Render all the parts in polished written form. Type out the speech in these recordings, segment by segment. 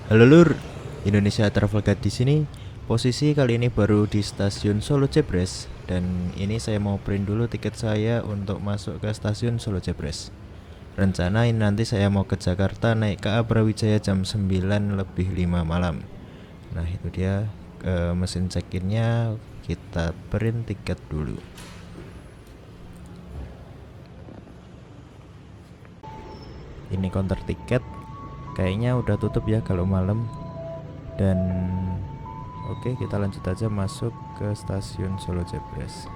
Halo Lur, Indonesia Travel Guide di sini. Posisi kali ini baru di stasiun Solo Jebres dan ini saya mau print dulu tiket saya untuk masuk ke stasiun Solo Jebres. Rencana ini nanti saya mau ke Jakarta naik KA Brawijaya jam 9 lebih 5 malam. Nah itu dia mesin check-innya, kita print tiket dulu. Ini counter tiket, kayaknya udah tutup ya kalau malam. Dan oke, kita lanjut aja masuk ke stasiun Solo Jebres.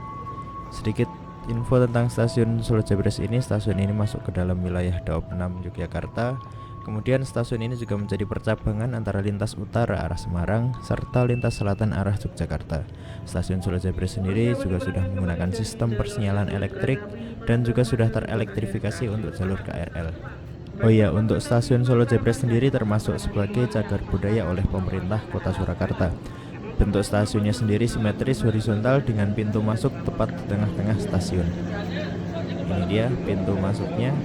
Sedikit info tentang stasiun Solo Jebres ini. Stasiun ini masuk ke dalam wilayah Daop 6 Yogyakarta. Kemudian stasiun ini juga menjadi percabangan antara lintas utara arah Semarang serta lintas selatan arah Yogyakarta. Stasiun Solo Jebres sendiri juga sudah menggunakan sistem persinyalan elektrik dan juga sudah terelektrifikasi untuk jalur KRL. Oh iya, untuk stasiun Solo Jebres sendiri termasuk sebagai cagar budaya oleh pemerintah Kota Surakarta. Bentuk stasiunnya sendiri simetris horizontal dengan pintu masuk tepat di tengah-tengah stasiun. Ini dia pintu masuknya.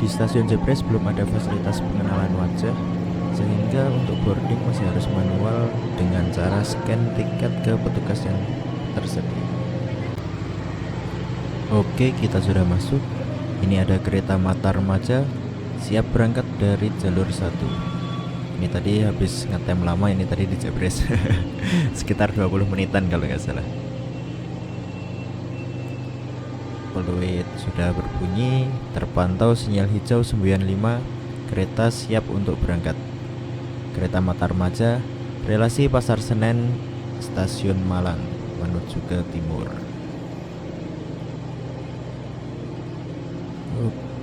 Di stasiun Jebres belum ada fasilitas pengenalan wajah, sehingga untuk boarding masih harus manual dengan cara scan tiket ke petugas yang tersedia. Oke, kita sudah masuk. Ini ada kereta Mata Remaja siap berangkat dari jalur 1. Ini tadi habis ngetem lama ini tadi di Jebres. Sekitar 20 menitan kalau nggak salah. Peluit sudah berbunyi, terpantau sinyal hijau 95, kereta siap untuk berangkat. Kereta Mata Remaja, relasi Pasar Senen, Stasiun Malang menuju ke timur.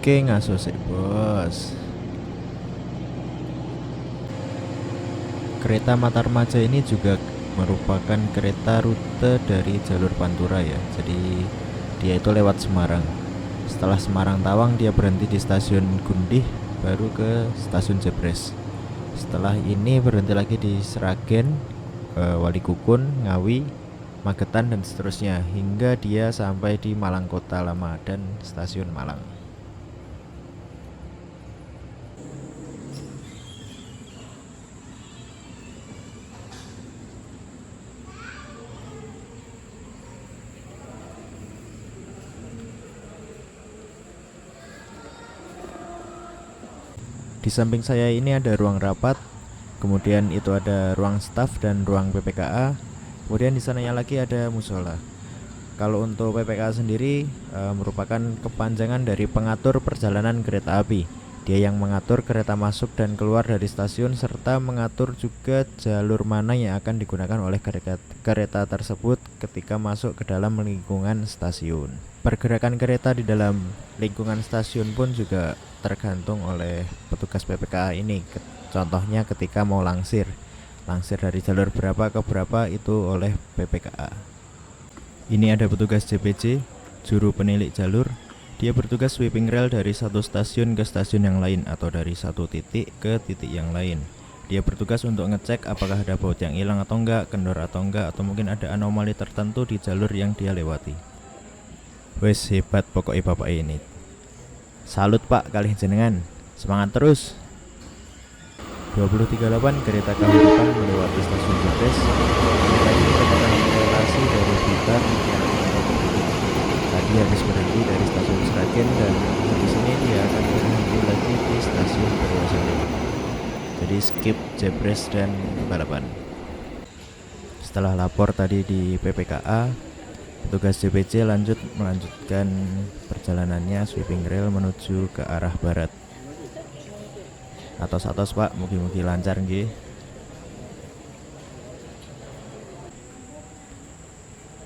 Oke, ngaso sih bos. Kereta Mata Remaja ini juga merupakan kereta rute dari jalur Pantura ya. Jadi dia itu lewat Semarang. Setelah Semarang Tawang dia berhenti di stasiun Gundih, baru ke stasiun Jebres. Setelah ini berhenti lagi di Sragen, Walikukun, Ngawi, Magetan dan seterusnya hingga dia sampai di Malang Kota Lama dan stasiun Malang. Di samping saya ini ada ruang rapat, kemudian itu ada ruang staf dan ruang PPKA. Kemudian di sananya lagi ada musola. Kalau untuk PPKA sendiri merupakan kepanjangan dari pengatur perjalanan kereta api. Dia yang mengatur kereta masuk dan keluar dari stasiun serta mengatur juga jalur mana yang akan digunakan oleh kereta tersebut ketika masuk ke dalam lingkungan stasiun. Pergerakan kereta di dalam lingkungan stasiun pun juga tergantung oleh petugas PPKA ini. Contohnya ketika mau langsir dari jalur berapa ke berapa itu oleh PPKA. Ini ada petugas JPJ, juru penilik jalur. Dia bertugas sweeping rel dari satu stasiun ke stasiun yang lain atau dari satu titik ke titik yang lain. Dia bertugas untuk ngecek apakah ada baut yang hilang atau enggak, kendor atau enggak, atau mungkin ada anomali tertentu di jalur yang dia lewati. Wes hebat pokoknya bapak ini. Salut pak kali jenengan, semangat terus. 2038 kereta Kahuripan melewati stasiun Jebres. Kereta ini merupakan relasi dari Blitar. Tadi habis berhenti dari stasiun Sragen dan di sini dia akan berhenti lagi di stasiun Purwosari. Jadi skip Jebres dan balapan. Setelah lapor tadi di PPKA, petugas JPJ melanjutkan perjalanannya sweeping rail menuju ke arah barat. Atos-atos pak, mugi-mugi lancar nggih.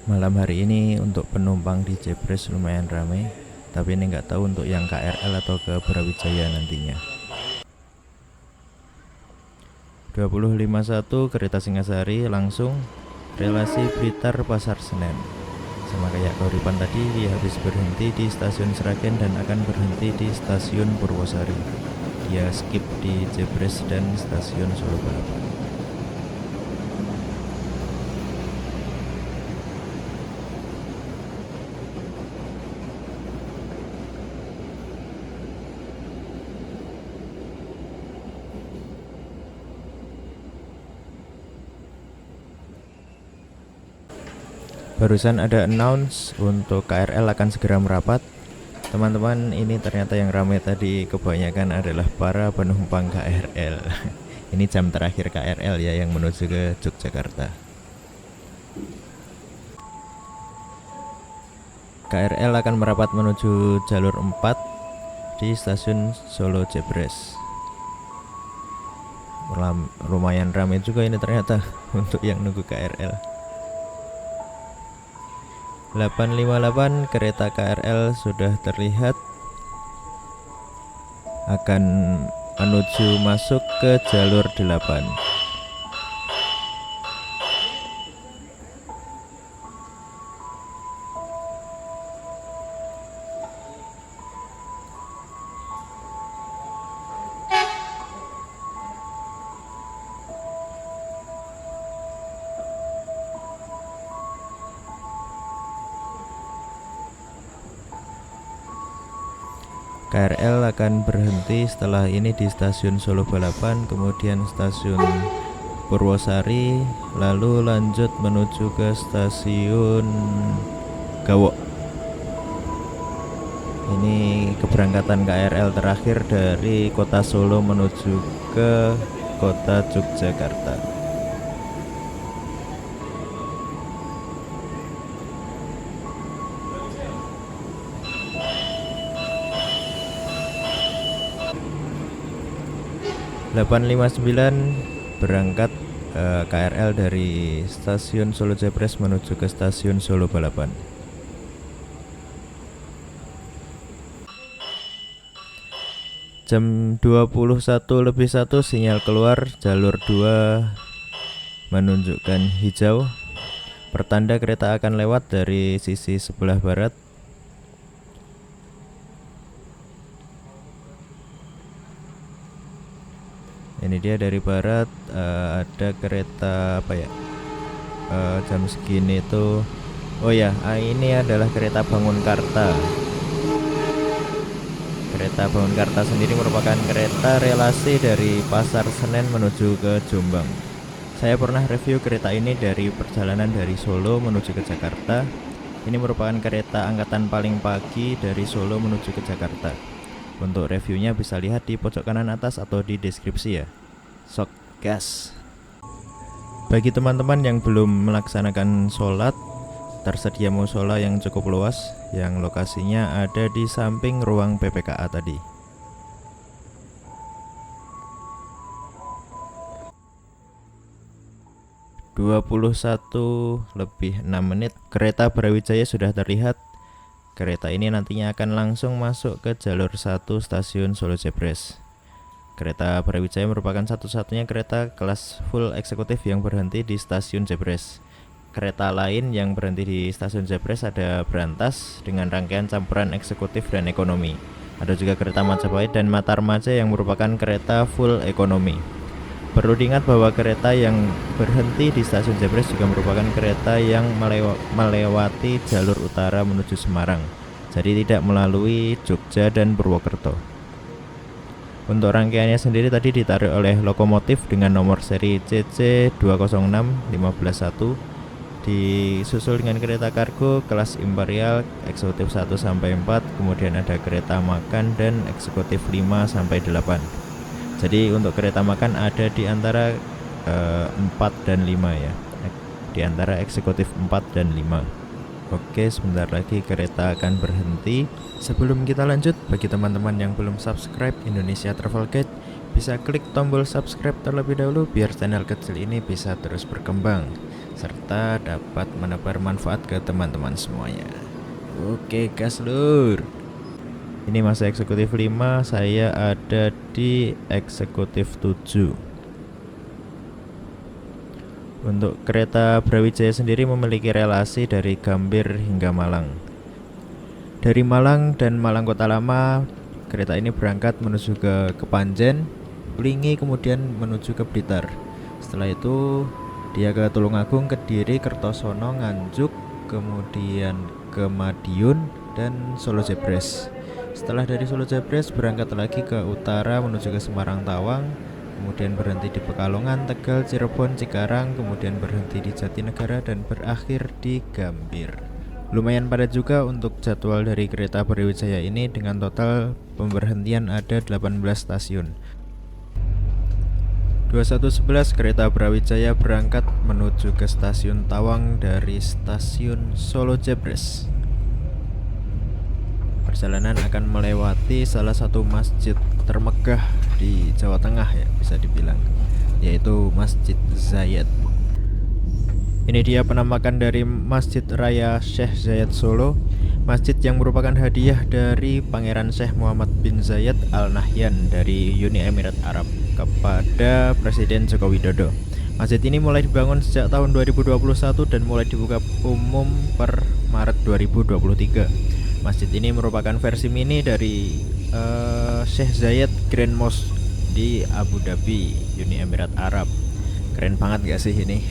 Malam hari ini untuk penumpang di Jebres lumayan ramai, tapi ini nggak tahu untuk yang KRL atau ke Brawijaya nantinya. 2051 kereta Singasari langsung relasi Blitar Pasar Senen. Sama kayak Kahuripan tadi, dia habis berhenti di stasiun Sragen dan akan berhenti di stasiun Purwosari. Dia skip di Jebres dan stasiun Solo Balapan. Barusan ada announce untuk KRL akan segera merapat. Teman-teman, ini ternyata yang ramai tadi kebanyakan adalah para penumpang KRL. Ini jam terakhir KRL ya yang menuju ke Yogyakarta. KRL akan merapat menuju jalur 4 di stasiun Solo Jebres. Lumayan ramai juga ini ternyata untuk yang nunggu KRL. 858 kereta KRL sudah terlihat akan menuju masuk ke jalur 8. KRL akan berhenti setelah ini di stasiun Solo Balapan, kemudian stasiun Purwosari, lalu lanjut menuju ke stasiun Gawok. Ini keberangkatan KRL terakhir dari kota Solo menuju ke kota Yogyakarta. Berangkat KRL dari stasiun Solo Jebres menuju ke stasiun Solo Balapan. Jam 21:01 sinyal keluar, jalur 2 menunjukkan hijau, pertanda kereta akan lewat dari sisi sebelah barat. Ini dia dari barat, ada kereta apa ya, jam segini itu. Oh ya, ini adalah kereta Bangunkarta. Kereta Bangunkarta sendiri merupakan kereta relasi dari Pasar Senen menuju ke Jombang. Saya pernah review kereta ini dari perjalanan dari Solo menuju ke Jakarta. Ini merupakan kereta angkatan paling pagi dari Solo menuju ke Jakarta. Untuk reviewnya bisa lihat di pojok kanan atas atau di deskripsi ya. Sok gas. Bagi teman-teman yang belum melaksanakan sholat, tersedia musola yang cukup luas, yang lokasinya ada di samping ruang PPKA tadi. (21:06) kereta Brawijaya sudah terlihat. Kereta ini nantinya akan langsung masuk ke jalur 1 stasiun Solo Jebres. Kereta Brawijaya merupakan satu-satunya kereta kelas full eksekutif yang berhenti di stasiun Jebres. Kereta lain yang berhenti di stasiun Jebres ada Brantas dengan rangkaian campuran eksekutif dan ekonomi. Ada juga kereta Majapahit dan Matarmaja yang merupakan kereta full ekonomi. Perlu diingat bahwa kereta yang berhenti di stasiun Jebres juga merupakan kereta yang melewati jalur utara menuju Semarang, jadi tidak melalui Jogja dan Purwokerto. Untuk rangkaiannya sendiri tadi ditarik oleh lokomotif dengan nomor seri CC206151, disusul dengan kereta kargo kelas Imperial eksekutif 1-4, kemudian ada kereta makan dan eksekutif 5-8. Jadi untuk kereta makan ada di antara 4 dan 5 ya, di antara eksekutif 4 dan 5. Oke, sebentar lagi kereta akan berhenti. Sebelum kita lanjut, bagi teman-teman yang belum subscribe Indonesia Travel Guide, bisa klik tombol subscribe terlebih dahulu biar channel kecil ini bisa terus berkembang serta dapat menebar manfaat ke teman-teman semuanya. Oke, gas lur. Ini masa eksekutif 5, saya ada di eksekutif 7. Untuk kereta Brawijaya sendiri memiliki relasi dari Gambir hingga Malang. Dari Malang dan Malang Kota Lama, kereta ini berangkat menuju ke Kepanjen, Plingi, kemudian menuju ke Blitar. Setelah itu dia ke Tulungagung, Kediri, Kertosono, Nganjuk, kemudian ke Madiun dan Solo Jebres. Setelah dari Solo Jebres berangkat lagi ke utara menuju ke Semarang Tawang, kemudian berhenti di Pekalongan, Tegal, Cirebon, Cikarang, kemudian berhenti di Jatinegara dan berakhir di Gambir. Lumayan padat juga untuk jadwal dari kereta Brawijaya ini dengan total pemberhentian ada 18 stasiun. 2111 kereta Brawijaya berangkat menuju ke stasiun Tawang dari stasiun Solo Jebres. Perjalanan akan melewati salah satu masjid termegah di Jawa Tengah ya bisa dibilang, yaitu Masjid Zayed. Ini dia penampakan dari Masjid Raya Syekh Zayed Solo, masjid yang merupakan hadiah dari Pangeran Syekh Muhammad bin Zayed Al Nahyan dari Uni Emirat Arab kepada Presiden Joko Widodo. Masjid ini mulai dibangun sejak tahun 2021 dan mulai dibuka umum per Maret 2023. Masjid ini merupakan versi mini dari Syekh Zayed Grand Mosque di Abu Dhabi, Uni Emirat Arab. Keren banget gak sih ini?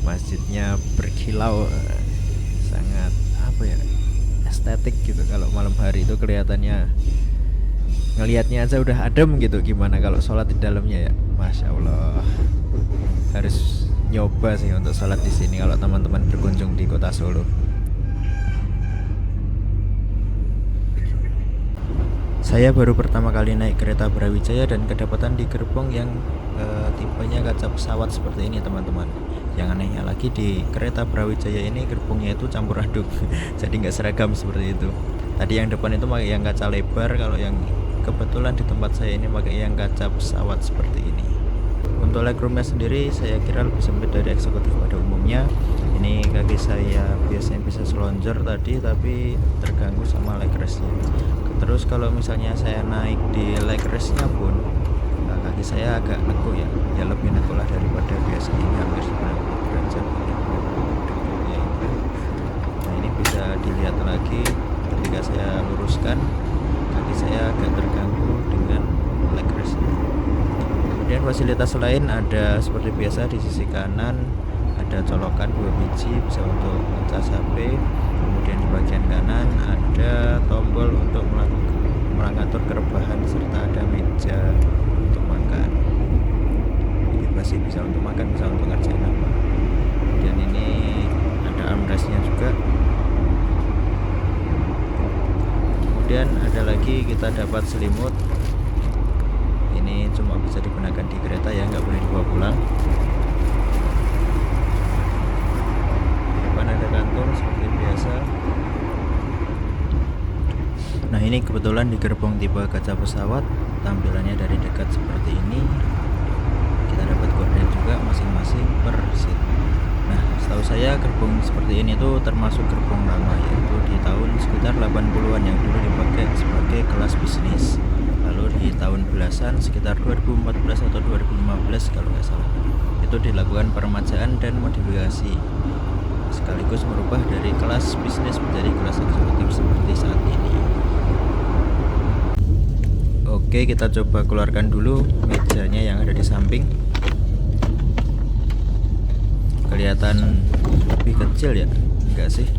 Masjidnya berkilau, sangat estetik gitu. Kalau malam hari itu kelihatannya, ngelihatnya aja udah adem gitu. Gimana kalau sholat di dalamnya ya? Masya Allah, harus nyoba sih untuk sholat di sini kalau teman-teman berkunjung di kota Solo. Saya baru pertama kali naik kereta Brawijaya dan kedapatan di gerbong yang tipenya kaca pesawat seperti ini teman-teman. Yang anehnya lagi di kereta Brawijaya ini gerbongnya itu campur aduk jadi nggak seragam seperti itu. Tadi yang depan itu pakai yang kaca lebar, kalau yang kebetulan di tempat saya ini pakai yang kaca pesawat seperti ini. Untuk legroomnya sendiri saya kira lebih sempit dari eksekutif pada umumnya. Ini kaki saya biasanya bisa selonjor tadi, tapi terganggu sama leg restnya. Terus kalau misalnya saya naik di leg restnya pun kaki saya agak nekuk ya lebih nekuk lah daripada biasanya, ini hampir 90 derajat. Nah ini bisa dilihat lagi ketika saya luruskan, kaki saya agak terganggu dengan leg restnya. Kemudian fasilitas lain ada seperti biasa di sisi kanan ada colokan 2 biji bisa untuk ngecas HP. Kemudian di bagian kanan ada tombol untuk mengatur kerebahan serta ada meja untuk makan. Ini pasti bisa untuk makan, bisa untuk ngerjain apa. Kemudian ini ada armrestnya juga. Kemudian ada lagi kita dapat selimut. Ini cuma bisa digunakan di kereta ya, nggak boleh dibawa pulang. Di depan ada kantor seperti biasa. Nah ini kebetulan di gerbong tipe kaca pesawat, tampilannya dari dekat seperti ini. Kita dapat gorden juga masing-masing per seat. Nah setahu saya gerbong seperti ini tuh termasuk gerbong lama, yaitu di tahun sekitar 80-an yang dulu dipakai sebagai kelas bisnis. Lalu di tahun belasan sekitar 2014 atau 2015 kalau nggak salah, itu dilakukan peremajaan dan modifikasi sekaligus merubah dari kelas bisnis menjadi kelas eksekutif seperti saat ini. Oke, kita coba keluarkan dulu mejanya yang ada di samping. Kelihatan lebih kecil ya, enggak sih?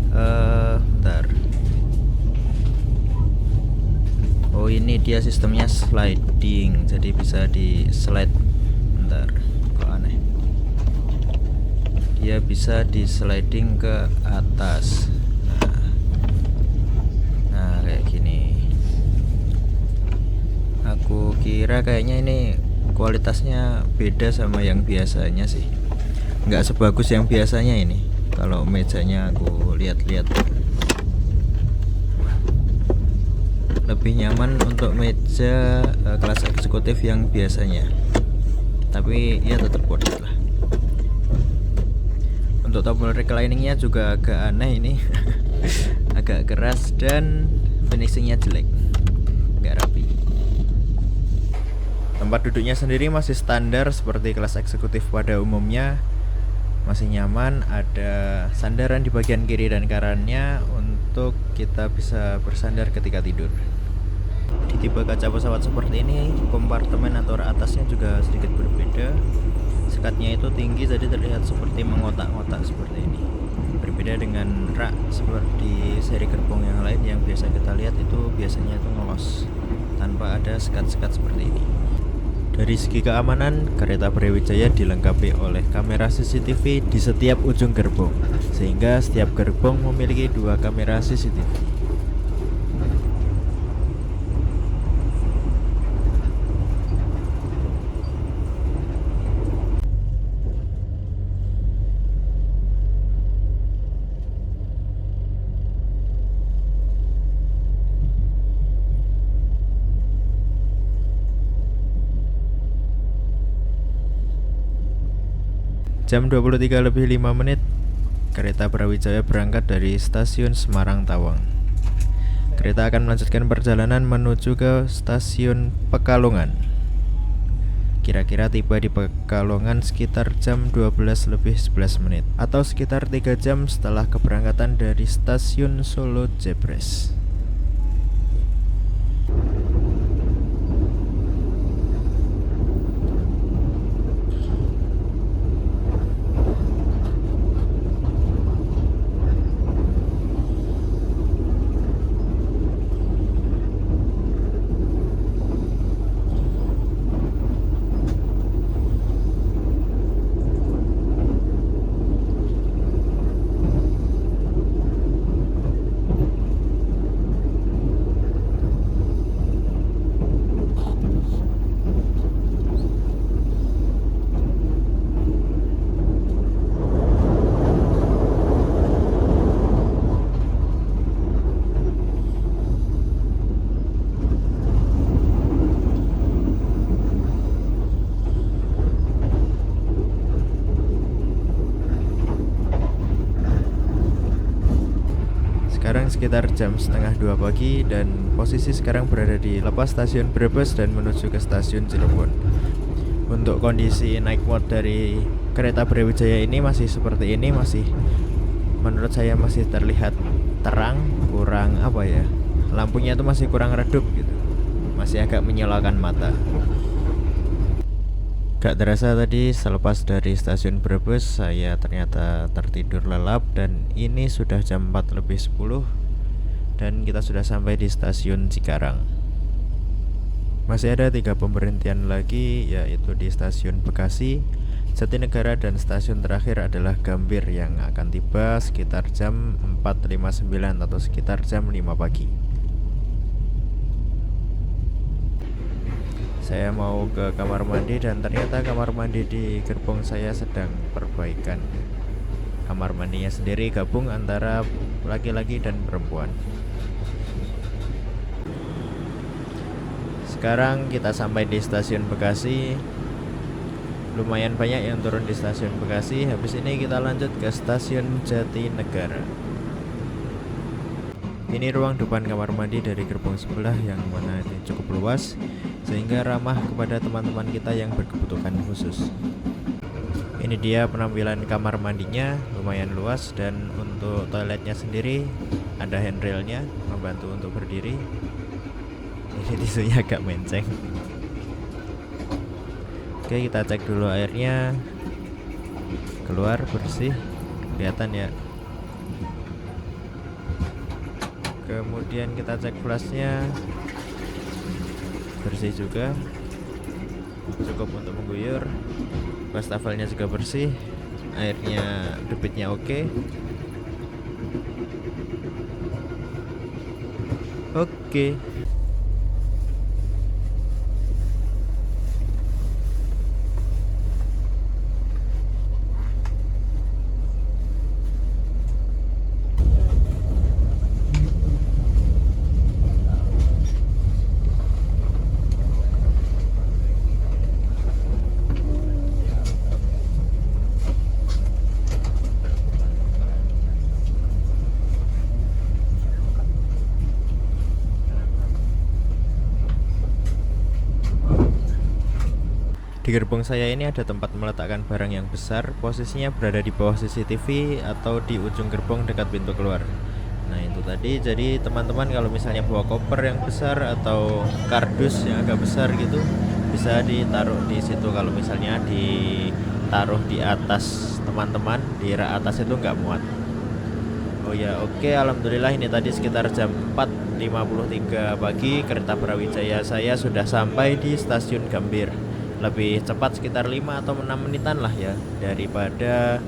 Bentar. Oh ini dia sistemnya sliding, jadi bisa di slide. Bentar, kok aneh. Dia bisa di sliding ke atas. Nah kayak gini. Aku kira kayaknya ini kualitasnya beda sama yang biasanya sih, nggak sebagus yang biasanya ini. Kalau mejanya aku lihat-lihat lebih nyaman untuk meja kelas eksekutif yang biasanya, tapi ya tetap worth it lah. Untuk tombol recliningnya juga agak aneh ini agak keras dan finishingnya jelek, nggak rapi. Tempat duduknya sendiri masih standar seperti kelas eksekutif pada umumnya, masih nyaman. Ada sandaran di bagian kiri dan kanannya untuk kita bisa bersandar ketika tidur. Di tipe kaca pesawat seperti ini, kompartemen atau atasnya juga sedikit berbeda. Sekatnya itu tinggi jadi terlihat seperti mengotak-ngotak seperti ini. Berbeda dengan rak seperti seri gerbong yang lain yang biasa kita lihat, itu biasanya itu ngelos tanpa ada sekat-sekat seperti ini. Dari segi keamanan, kereta Brawijaya dilengkapi oleh kamera CCTV di setiap ujung gerbong, sehingga setiap gerbong memiliki 2 kamera CCTV. Jam 23:05, kereta Brawijaya berangkat dari stasiun Semarang Tawang. Kereta akan melanjutkan perjalanan menuju ke stasiun Pekalongan. Kira-kira tiba di Pekalongan sekitar jam 12:11 atau sekitar 3 jam setelah keberangkatan dari stasiun Solo Jebres. Sekarang sekitar jam setengah 2 pagi dan posisi sekarang berada di lepas stasiun Brebes dan menuju ke stasiun Cirebon. Untuk kondisi night mode dari kereta Brawijaya ini masih seperti ini, masih menurut saya masih terlihat terang, kurang apa ya, lampunya itu masih kurang redup gitu, masih agak menyilaukan mata. Gak terasa tadi selepas dari stasiun Brebes saya ternyata tertidur lelap dan ini sudah jam 4:10 dan kita sudah sampai di stasiun Cikarang. Masih ada 3 pemberhentian lagi, yaitu di stasiun Bekasi, Jatinegara, dan stasiun terakhir adalah Gambir yang akan tiba sekitar jam 4:59 atau sekitar jam 5 pagi. Saya mau ke kamar mandi dan ternyata kamar mandi di gerbong saya sedang perbaikan. Kamar mandinya sendiri gabung antara laki-laki dan perempuan. Sekarang kita sampai di stasiun Bekasi. Lumayan banyak yang turun di stasiun Bekasi. Habis ini kita lanjut ke stasiun Jatinegara. Ini ruang depan kamar mandi dari gerbong sebelah yang mana ini cukup luas sehingga ramah kepada teman-teman kita yang berkebutuhan khusus. Ini dia penampilan kamar mandinya, lumayan luas, dan untuk toiletnya sendiri ada handrailnya membantu untuk berdiri. Ini tisunya agak menceng. Oke, kita cek dulu airnya. Keluar bersih, kelihatan ya. Kemudian kita cek flashnya, bersih juga, cukup untuk mengguyur. Wastafelnya juga bersih, airnya debitnya oke. Oke. Di gerbong saya ini ada tempat meletakkan barang yang besar, posisinya berada di bawah CCTV atau di ujung gerbong dekat pintu keluar. Nah itu tadi, jadi teman-teman kalau misalnya bawa koper yang besar atau kardus yang agak besar gitu, bisa ditaruh di situ. Kalau misalnya ditaruh di atas teman-teman, di rak atas itu nggak muat. Oh ya, oke, alhamdulillah ini tadi sekitar jam 4:53 pagi kereta Brawijaya saya sudah sampai di stasiun Gambir. lebih cepat sekitar 5 atau 6 menitan lah ya daripada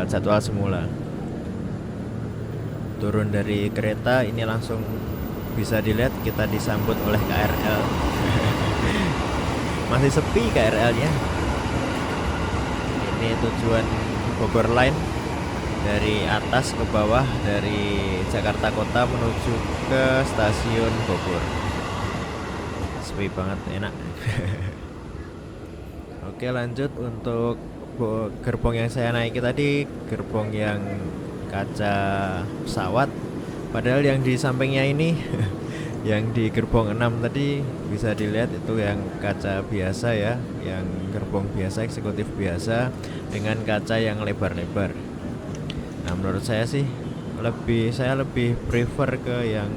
jadwal semula. Turun dari kereta ini langsung bisa dilihat kita disambut oleh KRL. Masih sepi KRL-nya. Ini tujuan Bogor Line, dari atas ke bawah, dari Jakarta Kota menuju ke stasiun Bogor. Sepi banget, enak. Oke, lanjut untuk gerbong yang saya naiki tadi, gerbong yang kaca pesawat. Padahal yang di sampingnya ini yang di gerbong 6 tadi bisa dilihat itu yang kaca biasa ya, yang gerbong biasa, eksekutif biasa dengan kaca yang lebar-lebar. Nah, menurut saya sih saya lebih prefer ke yang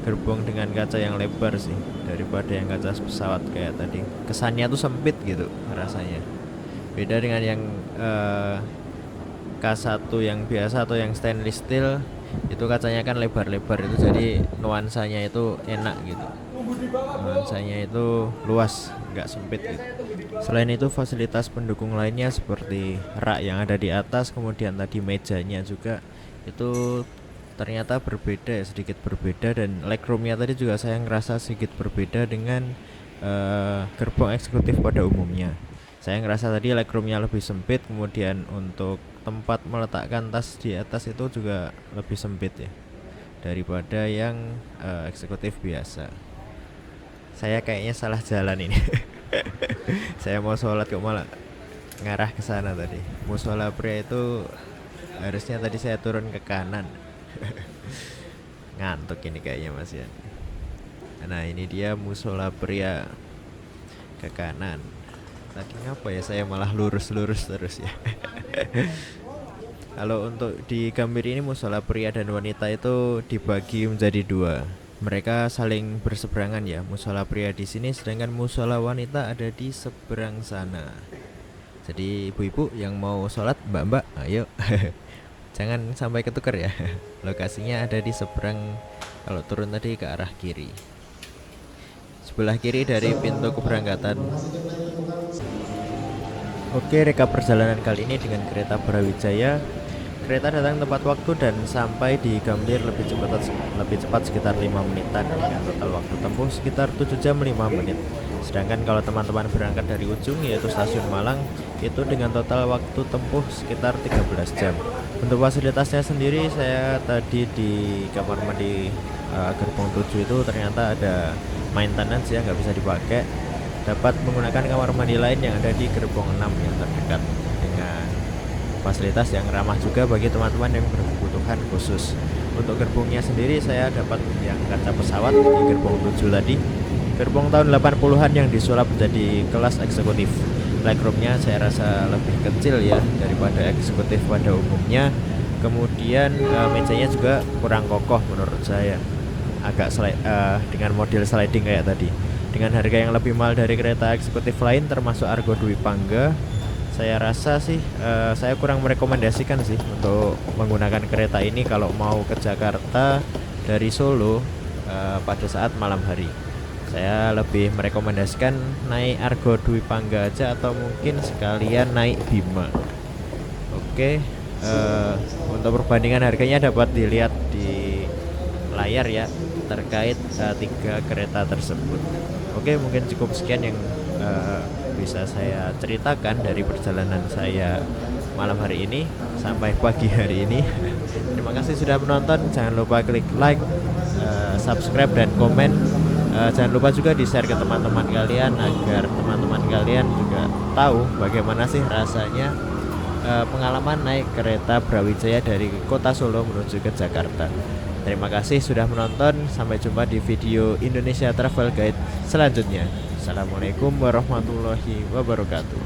gerbong dengan kaca yang lebar sih daripada yang kaca pesawat kayak tadi. Kesannya tuh sempit gitu rasanya. Beda dengan yang K1 yang biasa atau yang stainless steel, itu kacanya kan lebar-lebar, itu jadi nuansanya itu enak gitu, nuansanya itu luas, nggak sempit gitu. Selain itu fasilitas pendukung lainnya seperti rak yang ada di atas, kemudian tadi mejanya juga itu ternyata berbeda, sedikit berbeda, dan legroomnya tadi juga saya ngerasa sedikit berbeda dengan gerbong eksekutif pada umumnya. Saya ngerasa tadi legroomnya lebih sempit, kemudian untuk tempat meletakkan tas di atas itu juga lebih sempit ya daripada yang eksekutif biasa. Saya kayaknya salah jalan ini. Saya mau sholat kok malah ngarah ke sana tadi. Musola pria itu harusnya tadi saya turun ke kanan. Ngantuk ini kayaknya Mas ya. Nah, ini dia musola pria ke kanan. Tadi ngapa ya saya malah lurus-lurus terus ya. Kalau untuk di Gambir ini musola pria dan wanita itu dibagi menjadi dua. Mereka saling berseberangan ya. Musola pria di sini, sedangkan musola wanita ada di seberang sana. Jadi ibu-ibu yang mau sholat, mbak-mbak, ayo. Jangan sampai ketukar ya. Lokasinya ada di seberang, kalau turun tadi ke arah kiri, sebelah kiri dari pintu keberangkatan. Oke, rekap perjalanan kali ini dengan kereta Brawijaya. Kereta datang tepat waktu dan sampai di Gambir lebih cepat sekitar 5 menitan dengan total waktu tempuh sekitar 7 jam 5 menit. Sedangkan kalau teman-teman berangkat dari ujung yaitu stasiun Malang, itu dengan total waktu tempuh sekitar 13 jam. Untuk fasilitasnya sendiri, saya tadi di kamar mandi gerbong 7 itu ternyata ada maintenance ya, nggak bisa dipakai. Dapat menggunakan kamar mandi lain yang ada di gerbong 6 yang terdekat dengan fasilitas yang ramah juga bagi teman-teman yang berkebutuhan khusus. Untuk gerbongnya sendiri saya dapat yang kaca pesawat di gerbong 7 tadi. Gerbong tahun 80-an yang disulap menjadi kelas eksekutif. Legroomnya saya rasa lebih kecil ya daripada eksekutif pada umumnya. Kemudian mejanya juga kurang kokoh menurut saya. Agak dengan model sliding kayak tadi. Dengan harga yang lebih mahal dari kereta eksekutif lain termasuk Argo Dwi Pangga, saya rasa sih saya kurang merekomendasikan sih untuk menggunakan kereta ini kalau mau ke Jakarta dari Solo pada saat malam hari. Saya lebih merekomendasikan naik Argo Dwi Pangga aja, atau mungkin sekalian naik Bima. Oke, untuk perbandingan harganya dapat dilihat di layar ya terkait 3 kereta tersebut. Oke, mungkin cukup sekian yang bisa saya ceritakan dari perjalanan saya malam hari ini sampai pagi hari ini. Terima kasih sudah menonton. Jangan lupa klik like, subscribe, dan komen. Jangan lupa juga di-share ke teman-teman kalian agar teman-teman kalian juga tahu bagaimana sih rasanya pengalaman naik kereta Brawijaya dari kota Solo menuju ke Jakarta. Terima kasih sudah menonton. Sampai jumpa di video Indonesia Travel Guide selanjutnya. Assalamualaikum warahmatullahi wabarakatuh.